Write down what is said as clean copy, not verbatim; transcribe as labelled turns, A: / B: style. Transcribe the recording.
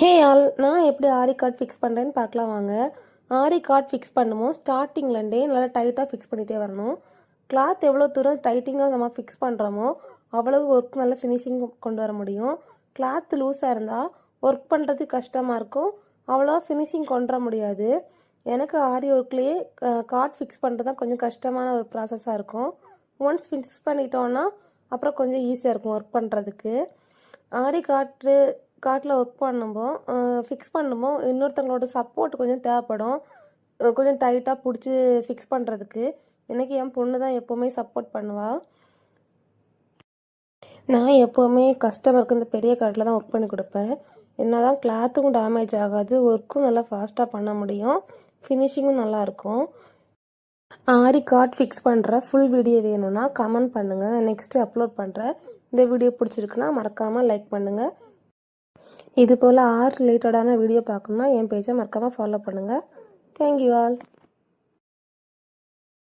A: Hey all, நான் எப்படி ஆரி card fix பண்ணுறேன்னு பார்க்கலாம் வாங்க. ஆரி கார்ட் ஃபிக்ஸ் பண்ணும்போது ஸ்டார்டிங்லேருந்தே நல்லா டைட்டாக ஃபிக்ஸ் பண்ணிகிட்டே வரணும். கிளாத் எவ்வளோ தூரம் டைட்டிங்காக நம்ம ஃபிக்ஸ் பண்ணுறோமோ அவ்வளவு ஒர்க் நல்லா ஃபினிஷிங் கொண்டு வர முடியும். கிளாத் லூஸாக இருந்தால் ஒர்க் பண்ணுறது கஷ்டமாக இருக்கும், அவ்வளோ ஃபினிஷிங் கொண்டு வர முடியாது. எனக்கு ஆரி ஒர்க்லேயே கார்ட் ஃபிக்ஸ் பண்ணுறது தான் கொஞ்சம் கஷ்டமான ஒரு ப்ராசஸாக இருக்கும். ஒன்ஸ் ஃபிக்ஸ் பண்ணிட்டோன்னா அப்புறம் கொஞ்சம் ஈஸியாக இருக்கும் ஒர்க் பண்ணுறதுக்கு. ஆரி காட்டில் ஒர்க் பண்ணும்போது ஃபிக்ஸ் பண்ணும்போது இன்னொருத்தவங்களோட சப்போர்ட் கொஞ்சம் தேவைப்படும். கொஞ்சம் டைட்டாக பிடிச்சி ஃபிக்ஸ் பண்ணுறதுக்கு எனக்கு என் பொண்ணு தான் எப்போவுமே சப்போர்ட் பண்ணுவாள். நான் எப்போவுமே கஸ்டமருக்கு இந்த பெரிய காட்டில் தான் ஒர்க் பண்ணி கொடுப்பேன். என்ன தான் கிளாத்துக்கும் டேமேஜ் ஆகாது, ஒர்க்கும் நல்லா ஃபாஸ்ட்டாக பண்ண முடியும், ஃபினிஷிங்கும் நல்லாயிருக்கும். ஆரி கார்ட் ஃபிக்ஸ் பண்ணுற ஃபுல் வீடியோ வேணும்னா கமெண்ட் பண்ணுங்கள், நெக்ஸ்ட்டு அப்லோட் பண்ணுறேன். இந்த வீடியோ பிடிச்சிருக்குன்னா மறக்காமல் லைக் பண்ணுங்கள். இது போல் ஆர்ட் ரிலேட்டடான வீடியோ பார்க்கணுன்னா என் பேஜை மறக்காமல் ஃபாலோ பண்ணுங்கள். Thank you all.